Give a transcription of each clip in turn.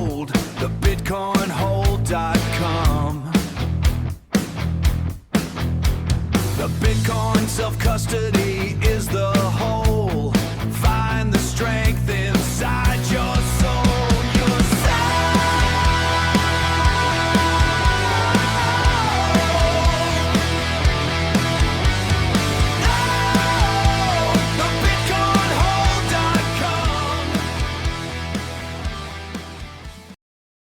hold, the bitcoinhold.com. The Bitcoin self-custody is the whole. Find the strength inside your soul. Your the bitcoinhold.com.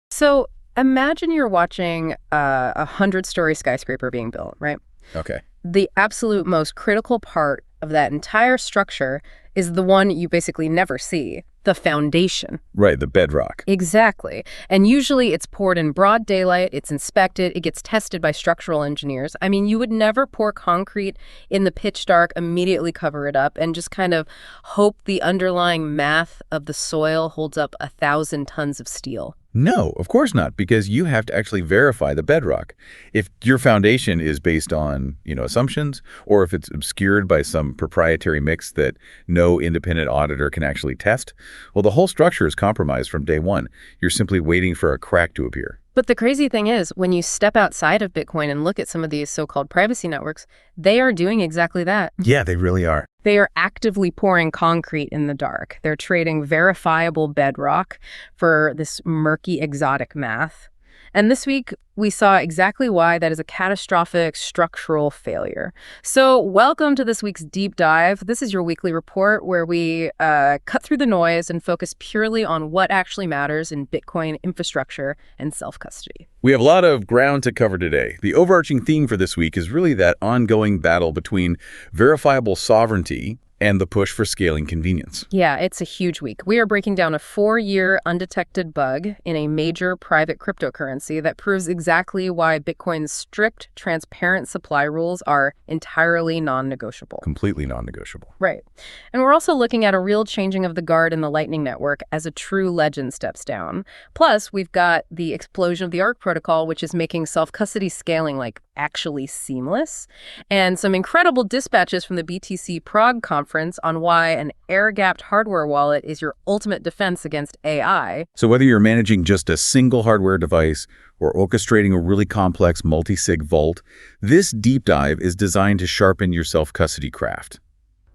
So imagine you're watching a 100-story skyscraper being built, right? Okay. The absolute most critical part of that entire structure is the one you basically never see, the foundation. Right, the bedrock. Exactly. And usually it's poured in broad daylight, it's inspected, it gets tested by structural engineers. I mean, you would never pour concrete in the pitch dark, immediately cover it up, and just kind of hope the underlying math of the soil holds up 1,000 tons of steel. No, of course not, because you have to actually verify the bedrock. If your foundation is based on, assumptions, or if it's obscured by some proprietary mix that no independent auditor can actually test, well, the whole structure is compromised from day one. You're simply waiting for a crack to appear. But the crazy thing is, when you step outside of Bitcoin and look at some of these so-called privacy networks, they are doing exactly that. Yeah, they really are. They are actively pouring concrete in the dark. They're trading verifiable bedrock for this murky, exotic math. And this week, we saw exactly why that is a catastrophic structural failure. So welcome to this week's Deep Dive. This is your weekly report where we cut through the noise and focus purely on what actually matters in Bitcoin infrastructure and self-custody. We have a lot of ground to cover today. The overarching theme for this week is really that ongoing battle between verifiable sovereignty and the push for scaling convenience. Yeah, it's a huge week. We are breaking down a 4-year undetected bug in a major private cryptocurrency that proves exactly why Bitcoin's strict, transparent supply rules are entirely non-negotiable. Completely non-negotiable. Right. And we're also looking at a real changing of the guard in the Lightning Network as a true legend steps down. Plus, we've got the explosion of the ARC protocol, which is making self-custody scaling actually seamless, and some incredible dispatches from the BTC Prague conference on why an air-gapped hardware wallet is your ultimate defense against AI. So whether you're managing just a single hardware device or orchestrating a really complex multi-sig vault, this deep dive is designed to sharpen your self-custody craft.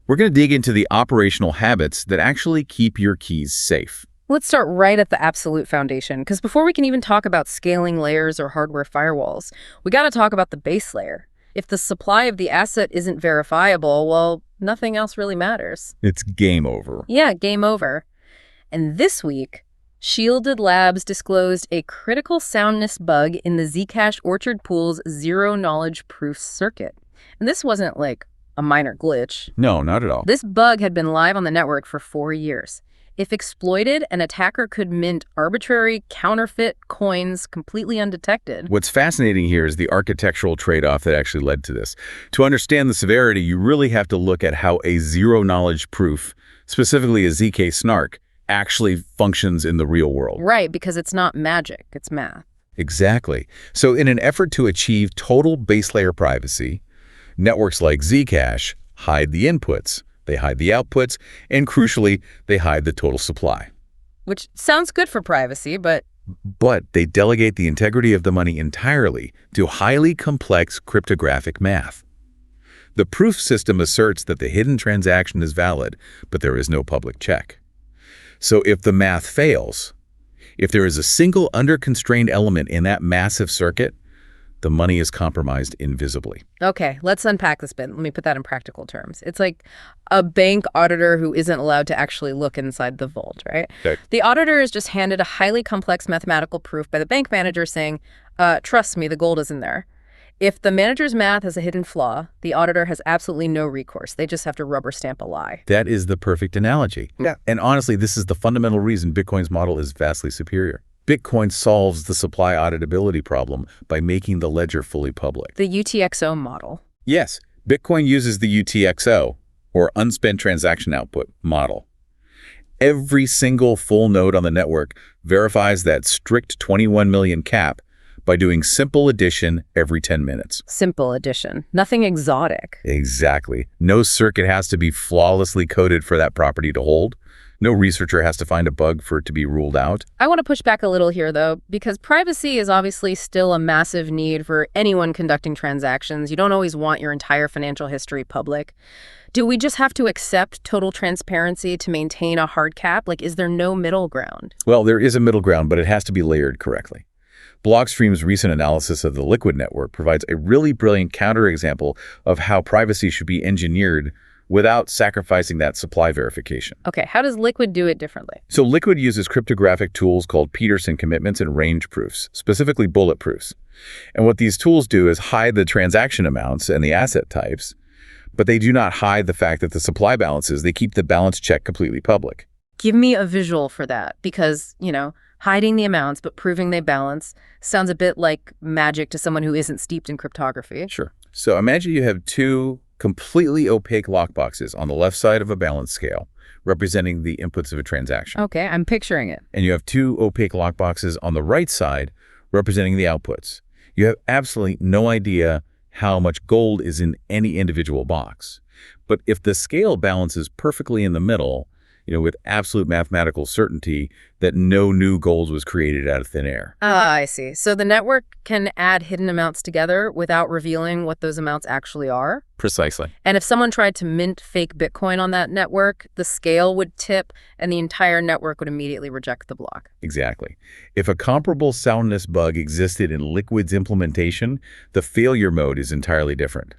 We're going to dig into the operational habits that actually keep your keys safe. Let's start right at the absolute foundation, because before we can even talk about scaling layers or hardware firewalls, we got to talk about the base layer. If the supply of the asset isn't verifiable, well, nothing else really matters. It's game over. Yeah, game over. And this week, Shielded Labs disclosed a critical soundness bug in the Zcash Orchard Pool's zero-knowledge proof circuit. And this wasn't a minor glitch. No, not at all. This bug had been live on the network for 4 years. If exploited, an attacker could mint arbitrary, counterfeit coins completely undetected. What's fascinating here is the architectural trade-off that actually led to this. To understand the severity, you really have to look at how a zero-knowledge proof, specifically a ZK snark, actually functions in the real world. Right, because it's not magic, it's math. Exactly. So in an effort to achieve total base layer privacy, networks like Zcash hide the inputs. They hide the outputs, and crucially, they hide the total supply. Which sounds good for privacy, but they delegate the integrity of the money entirely to highly complex cryptographic math. The proof system asserts that the hidden transaction is valid, but there is no public check. So if the math fails, if there is a single under-constrained element in that massive circuit, the money is compromised invisibly. Okay, let's unpack this bit. Let me put that in practical terms. It's like a bank auditor who isn't allowed to actually look inside the vault, right? Okay. The auditor is just handed a highly complex mathematical proof by the bank manager saying, trust me, the gold is in there. If the manager's math has a hidden flaw, the auditor has absolutely no recourse. They just have to rubber stamp a lie. That is the perfect analogy. Yeah. And honestly, this is the fundamental reason Bitcoin's model is vastly superior. Bitcoin solves the supply auditability problem by making the ledger fully public. The UTXO model. Yes, Bitcoin uses the UTXO, or unspent transaction output, model. Every single full node on the network verifies that strict 21 million cap by doing simple addition every 10 minutes. Simple addition. Nothing exotic. Exactly. No circuit has to be flawlessly coded for that property to hold. No researcher has to find a bug for it to be ruled out. I want to push back a little here, though, because privacy is obviously still a massive need for anyone conducting transactions. You don't always want your entire financial history public. Do we just have to accept total transparency to maintain a hard cap? Like, is there no middle ground? Well, there is a middle ground, but it has to be layered correctly. Blockstream's recent analysis of the Liquid network provides a really brilliant counterexample of how privacy should be engineered without sacrificing that supply verification. Okay, how does Liquid do it differently? So Liquid uses cryptographic tools called Peterson commitments and range proofs, specifically bullet proofs. And what these tools do is hide the transaction amounts and the asset types, but they do not hide the fact that the supply balances, they keep the balance check completely public. Give me a visual for that, because, hiding the amounts but proving they balance sounds a bit like magic to someone who isn't steeped in cryptography. Sure. So imagine you have two completely opaque lockboxes on the left side of a balance scale, representing the inputs of a transaction. Okay, I'm picturing it. And you have two opaque lockboxes on the right side, representing the outputs. You have absolutely no idea how much gold is in any individual box. But if the scale balances perfectly in the middle, with absolute mathematical certainty that no new gold was created out of thin air. Ah, I see. So the network can add hidden amounts together without revealing what those amounts actually are? Precisely. And if someone tried to mint fake Bitcoin on that network, the scale would tip and the entire network would immediately reject the block. Exactly. If a comparable soundness bug existed in Liquid's implementation, the failure mode is entirely different.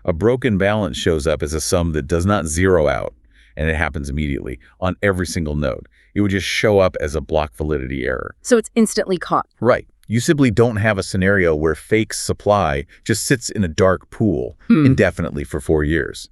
A broken balance shows up as a sum that does not zero out, and it happens immediately on every single node. It would just show up as a block validity error. So it's instantly caught. Right. You simply don't have a scenario where fake supply just sits in a dark pool indefinitely for 4 years.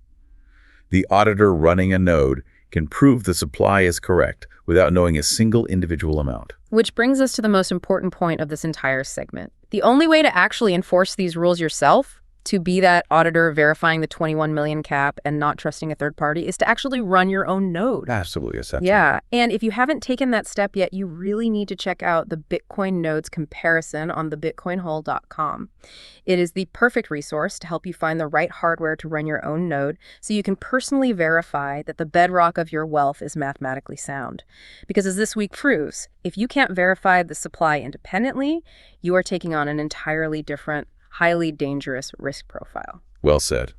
The auditor running a node can prove the supply is correct without knowing a single individual amount. Which brings us to the most important point of this entire segment. The only way to actually enforce these rules yourself, to be that auditor verifying the 21 million cap and not trusting a third party, is to actually run your own node. Absolutely essential. Yeah, and if you haven't taken that step yet, you really need to check out the Bitcoin nodes comparison on thebitcoinhole.com. It is the perfect resource to help you find the right hardware to run your own node so you can personally verify that the bedrock of your wealth is mathematically sound. Because as this week proves, if you can't verify the supply independently, you are taking on an entirely different, highly dangerous risk profile. Well said.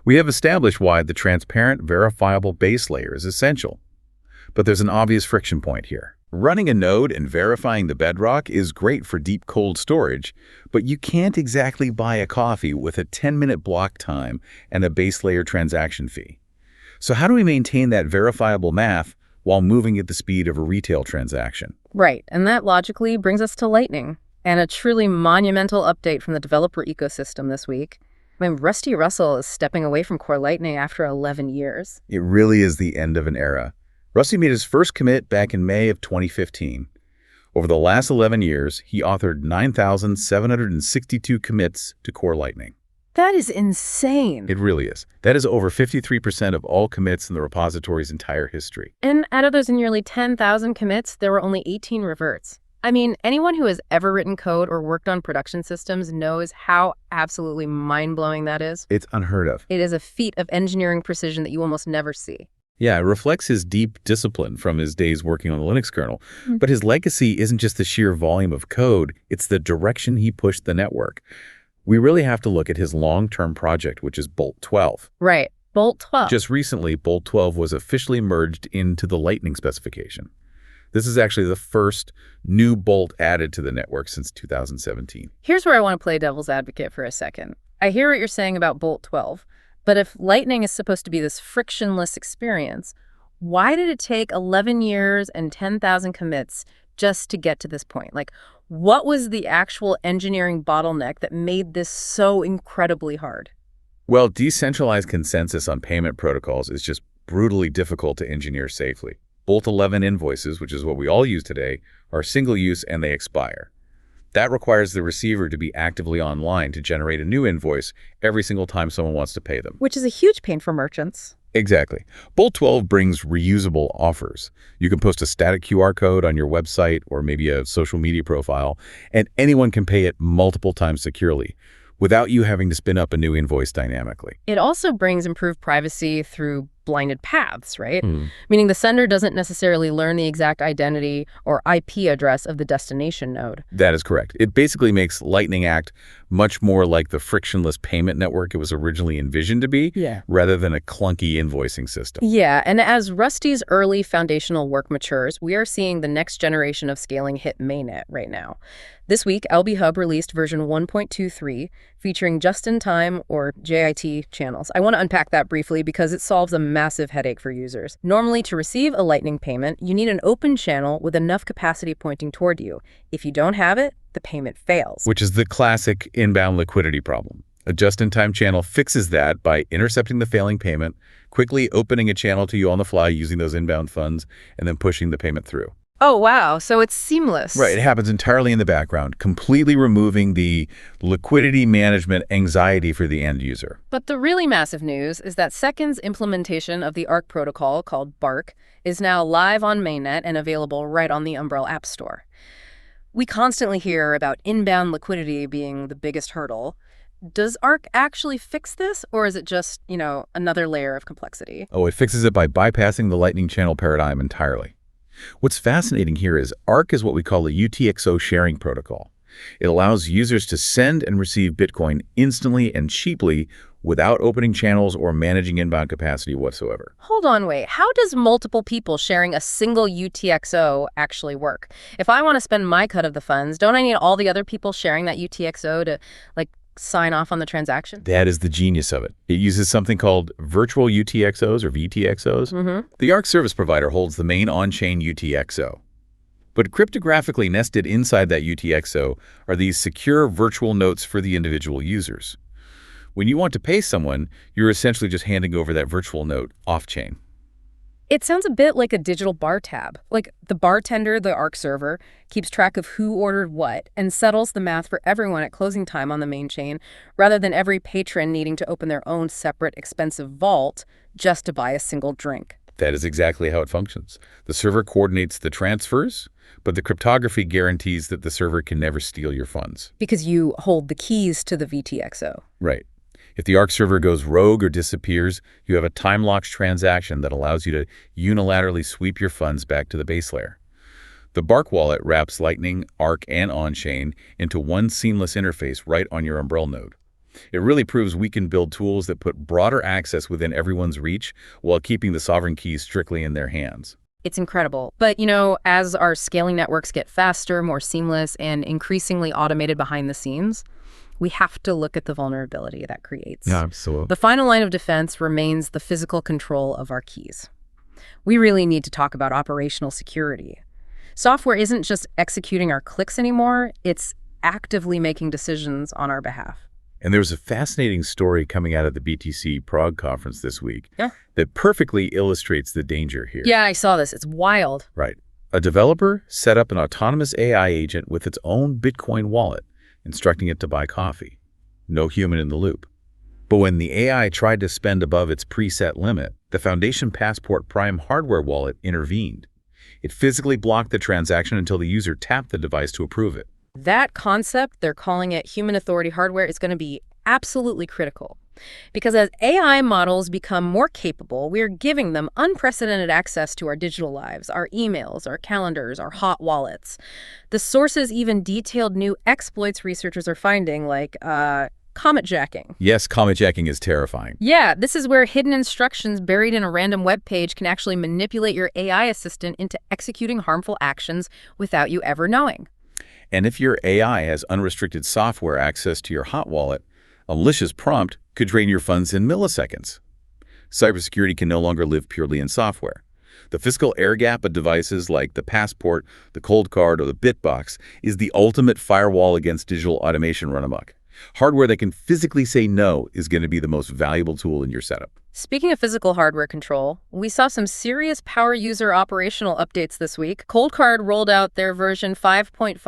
We have established why the transparent, verifiable base layer is essential. But there's an obvious friction point here. Running a node and verifying the bedrock is great for deep cold storage, but you can't exactly buy a coffee with a 10-minute block time and a base layer transaction fee. So how do we maintain that verifiable math while moving at the speed of a retail transaction? Right, and that logically brings us to Lightning. And a truly monumental update from the developer ecosystem this week. Rusty Russell is stepping away from Core Lightning after 11 years. It really is the end of an era. Rusty made his first commit back in May of 2015. Over the last 11 years, he authored 9,762 commits to Core Lightning. That is insane. It really is. That is over 53% of all commits in the repository's entire history. And out of those nearly 10,000 commits, there were only 18 reverts. Anyone who has ever written code or worked on production systems knows how absolutely mind-blowing that is. It's unheard of. It is a feat of engineering precision that you almost never see. Yeah, it reflects his deep discipline from his days working on the Linux kernel. But his legacy isn't just the sheer volume of code, it's the direction he pushed the network. We really have to look at his long-term project, which is Bolt 12. Right, Bolt 12. Just recently, Bolt 12 was officially merged into the Lightning specification. This is actually the first new bolt added to the network since 2017. Here's where I want to play devil's advocate for a second. I hear what you're saying about Bolt 12, but if Lightning is supposed to be this frictionless experience, why did it take 11 years and 10,000 commits just to get to this point? What was the actual engineering bottleneck that made this so incredibly hard? Well, decentralized consensus on payment protocols is just brutally difficult to engineer safely. Bolt 11 invoices, which is what we all use today, are single-use and they expire. That requires the receiver to be actively online to generate a new invoice every single time someone wants to pay them. Which is a huge pain for merchants. Exactly. Bolt 12 brings reusable offers. You can post a static QR code on your website or maybe a social media profile, and anyone can pay it multiple times securely without you having to spin up a new invoice dynamically. It also brings improved privacy through blinded paths, right? Meaning the sender doesn't necessarily learn the exact identity or IP address of the destination node. That is correct. It basically makes Lightning act much more like the frictionless payment network it was originally envisioned to be, rather than a clunky invoicing system. Yeah, and as Rusty's early foundational work matures, we are seeing the next generation of scaling hit mainnet right now. This week, LB Hub released version 1.23, featuring just-in-time, or JIT, channels. I want to unpack that briefly because it solves a massive headache for users. Normally, to receive a Lightning payment, you need an open channel with enough capacity pointing toward you. If you don't have it, the payment fails. Which is the classic inbound liquidity problem. A just-in-time channel fixes that by intercepting the failing payment, quickly opening a channel to you on the fly using those inbound funds, and then pushing the payment through. Oh, wow. So it's seamless. Right. It happens entirely in the background, completely removing the liquidity management anxiety for the end user. But the really massive news is that Second's implementation of the ARC protocol, called BARC, is now live on mainnet and available right on the Umbrel App Store. We constantly hear about inbound liquidity being the biggest hurdle. Does ARC actually fix this, or is it just, another layer of complexity? Oh, it fixes it by bypassing the Lightning channel paradigm entirely. What's fascinating here is ARC is what we call a UTXO sharing protocol. It allows users to send and receive Bitcoin instantly and cheaply without opening channels or managing inbound capacity whatsoever. Hold on, wait. How does multiple people sharing a single UTXO actually work? If I want to spend my cut of the funds, don't I need all the other people sharing that UTXO to, sign off on the transaction? That is the genius of it. It uses something called virtual UTXOs or VTXOs. The ARC service provider holds the main on-chain UTXO. But cryptographically nested inside that UTXO are these secure virtual notes for the individual users. When you want to pay someone, you're essentially just handing over that virtual note off-chain. It sounds a bit like a digital bar tab. Like the bartender, the ARC server, keeps track of who ordered what and settles the math for everyone at closing time on the main chain, rather than every patron needing to open their own separate expensive vault just to buy a single drink. That is exactly how it functions. The server coordinates the transfers, but the cryptography guarantees that the server can never steal your funds. Because you hold the keys to the VTXO. Right. If the ARC server goes rogue or disappears, you have a time-locked transaction that allows you to unilaterally sweep your funds back to the base layer. The BARC wallet wraps Lightning, ARC, and on-chain into one seamless interface right on your Umbrel node. It really proves we can build tools that put broader access within everyone's reach while keeping the sovereign keys strictly in their hands. It's incredible. But, as our scaling networks get faster, more seamless, and increasingly automated behind the scenes, we have to look at the vulnerability that creates. Yeah, absolutely. The final line of defense remains the physical control of our keys. We really need to talk about operational security. Software isn't just executing our clicks anymore, it's actively making decisions on our behalf. And there was a fascinating story coming out of the BTC Prague conference this week that perfectly illustrates the danger here. Yeah, I saw this. It's wild. Right. A developer set up an autonomous AI agent with its own Bitcoin wallet, instructing it to buy coffee. No human in the loop. But when the AI tried to spend above its preset limit, the Foundation Passport Prime hardware wallet intervened. It physically blocked the transaction until the user tapped the device to approve it. That concept, they're calling it human authority hardware, is going to be absolutely critical. Because as AI models become more capable, we're giving them unprecedented access to our digital lives, our emails, our calendars, our hot wallets. The sources even detailed new exploits researchers are finding, like comet jacking. Yes, comet jacking is terrifying. Yeah, this is where hidden instructions buried in a random web page can actually manipulate your AI assistant into executing harmful actions without you ever knowing. And if your AI has unrestricted software access to your hot wallet, a malicious prompt could drain your funds in milliseconds. Cybersecurity can no longer live purely in software. The physical air gap of devices like the Passport, the Cold Card, or the Bitbox is the ultimate firewall against digital automation run amok. Hardware that can physically say no is going to be the most valuable tool in your setup. Speaking of physical hardware control, we saw some serious power user operational updates this week. Cold Card rolled out their version 5.5.0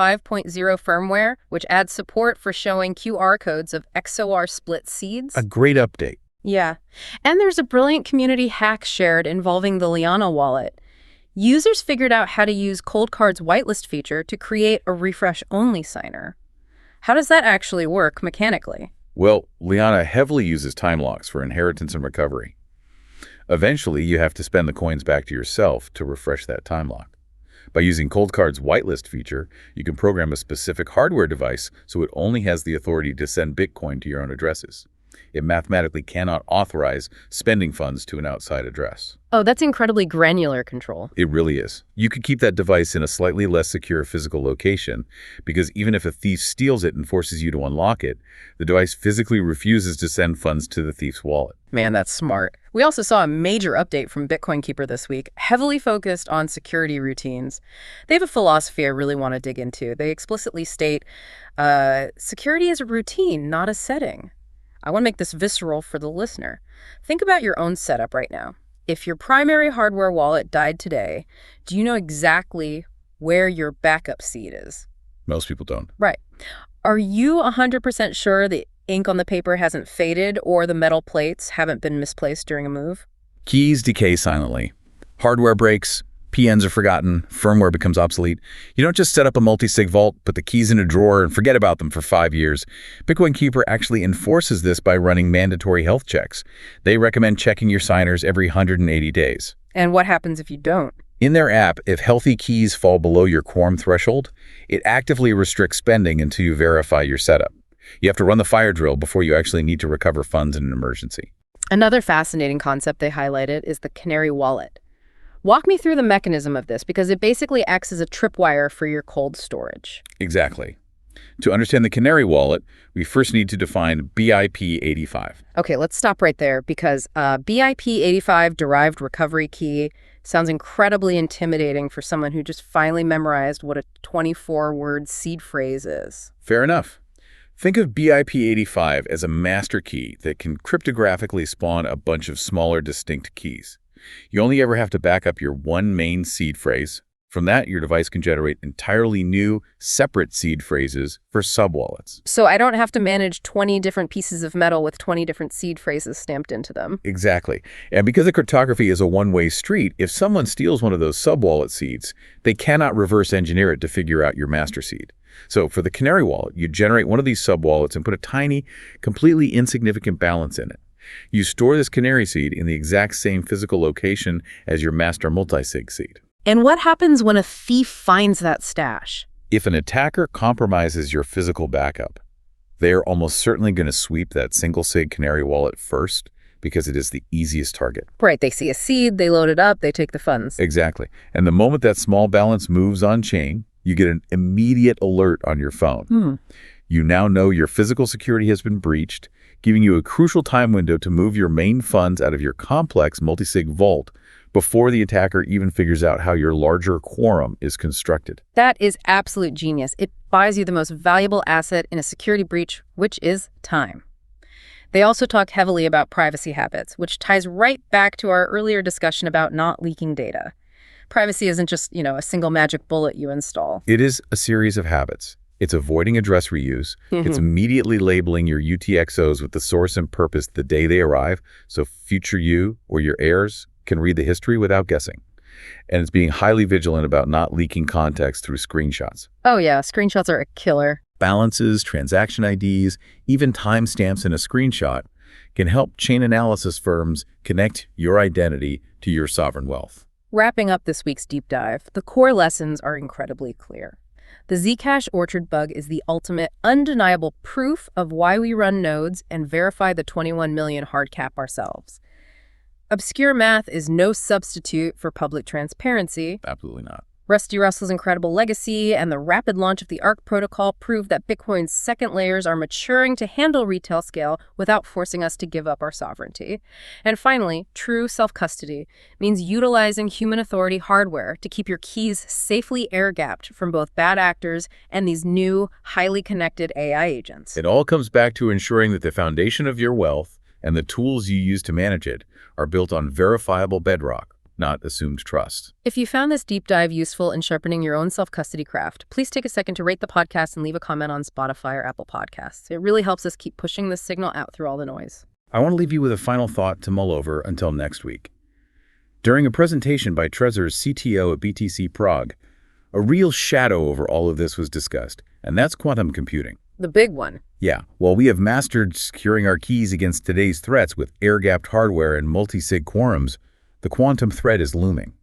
firmware, which adds support for showing QR codes of XOR split seeds. A great update. Yeah. And there's a brilliant community hack shared involving the Liana wallet. Users figured out how to use Cold Card's whitelist feature to create a refresh-only signer. How does that actually work mechanically? Well, Liana heavily uses time locks for inheritance and recovery. Eventually, you have to spend the coins back to yourself to refresh that time lock. By using Coldcard's whitelist feature, you can program a specific hardware device so it only has the authority to send Bitcoin to your own addresses. It mathematically cannot authorize spending funds to an outside address. Oh, that's incredibly granular control. It really is. You could keep that device in a slightly less secure physical location because even if a thief steals it and forces you to unlock it, the device physically refuses to send funds to the thief's wallet. Man, that's smart. We also saw a major update from Bitcoin Keeper this week, heavily focused on security routines. They have a philosophy I really want to dig into. They explicitly state, security is a routine, not a setting. I want to make this visceral for the listener. Think about your own setup right now. If your primary hardware wallet died today, do you know exactly where your backup seed is? Most people don't. Right. Are you 100% sure the ink on the paper hasn't faded or the metal plates haven't been misplaced during a move? Keys decay silently. Hardware breaks, PNs are forgotten, firmware becomes obsolete. You don't just set up a multi-sig vault, put the keys in a drawer, and forget about them for 5 years. Bitcoin Keeper actually enforces this by running mandatory health checks. They recommend checking your signers every 180 days. And what happens if you don't? In their app, if healthy keys fall below your quorum threshold, it actively restricts spending until you verify your setup. You have to run the fire drill before you actually need to recover funds in an emergency. Another fascinating concept they highlighted is the Canary Wallet. Walk me through the mechanism of this, because it basically acts as a tripwire for your cold storage. Exactly. To understand the Canary Wallet, we first need to define BIP85. Okay, let's stop right there, because BIP85 derived recovery key sounds incredibly intimidating for someone who just finally memorized what a 24-word seed phrase is. Fair enough. Think of BIP85 as a master key that can cryptographically spawn a bunch of smaller, distinct keys. You only ever have to back up your one main seed phrase. From that, your device can generate entirely new, separate seed phrases for subwallets. So I don't have to manage 20 different pieces of metal with 20 different seed phrases stamped into them. Exactly. And because the cryptography is a one-way street, if someone steals one of those subwallet seeds, they cannot reverse engineer it to figure out your master seed. So for the Canary Wallet, you generate one of these subwallets and put a tiny, completely insignificant balance in it. You store this canary seed in the exact same physical location as your master multisig seed. And what happens when a thief finds that stash? If an attacker compromises your physical backup, they are almost certainly going to sweep that single sig Canary Wallet first because it is the easiest target. Right, they see a seed, they load it up, they take the funds. Exactly. And the moment that small balance moves on chain, you get an immediate alert on your phone. You now know your physical security has been breached, giving you a crucial time window to move your main funds out of your complex multisig vault before the attacker even figures out how your larger quorum is constructed. That is absolute genius. It buys you the most valuable asset in a security breach, which is time. They also talk heavily about privacy habits, which ties right back to our earlier discussion about not leaking data. Privacy isn't just, a single magic bullet you install. It is a series of habits. It's avoiding address reuse. It's immediately labeling your UTXOs with the source and purpose the day they arrive, so future you or your heirs can read the history without guessing. And it's being highly vigilant about not leaking context through screenshots. Oh yeah, screenshots are a killer. Balances, transaction IDs, even timestamps in a screenshot can help chain analysis firms connect your identity to your sovereign wealth. Wrapping up this week's deep dive, the core lessons are incredibly clear. The Zcash orchard bug is the ultimate, undeniable proof of why we run nodes and verify the 21 million hard cap ourselves. Obscure math is no substitute for public transparency. Absolutely not. Rusty Russell's incredible legacy and the rapid launch of the ARC protocol prove that Bitcoin's second layers are maturing to handle retail scale without forcing us to give up our sovereignty. And finally, true self-custody means utilizing human authority hardware to keep your keys safely air-gapped from both bad actors and these new, highly connected AI agents. It all comes back to ensuring that the foundation of your wealth and the tools you use to manage it are built on verifiable bedrock, not assumed trust. If you found this deep dive useful in sharpening your own self-custody craft, please take a second to rate the podcast and leave a comment on Spotify or Apple Podcasts. It really helps us keep pushing this signal out through all the noise. I want to leave you with a final thought to mull over until next week. During a presentation by Trezor's CTO at BTC Prague, a real shadow over all of this was discussed, and that's quantum computing. The big one. Yeah, while we have mastered securing our keys against today's threats with air-gapped hardware and multi-sig quorums, the quantum threat is looming.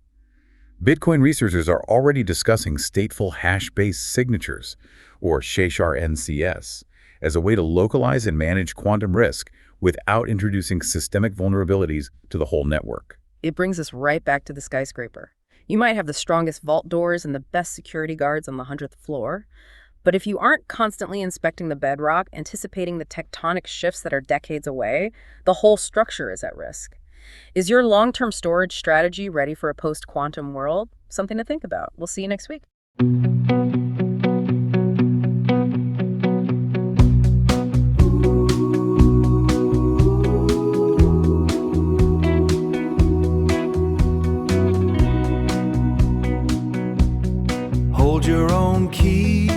Bitcoin researchers are already discussing stateful hash-based signatures, or SHA-NCS, as a way to localize and manage quantum risk without introducing systemic vulnerabilities to the whole network. It brings us right back to the skyscraper. You might have the strongest vault doors and the best security guards on the 100th floor, but if you aren't constantly inspecting the bedrock, anticipating the tectonic shifts that are decades away, the whole structure is at risk. Is your long-term storage strategy ready for a post-quantum world? Something to think about. We'll see you next week. Hold your own keys.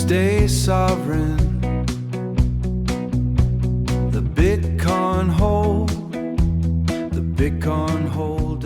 Stay sovereign. The Bitcoin hold. The Bitcoin hold.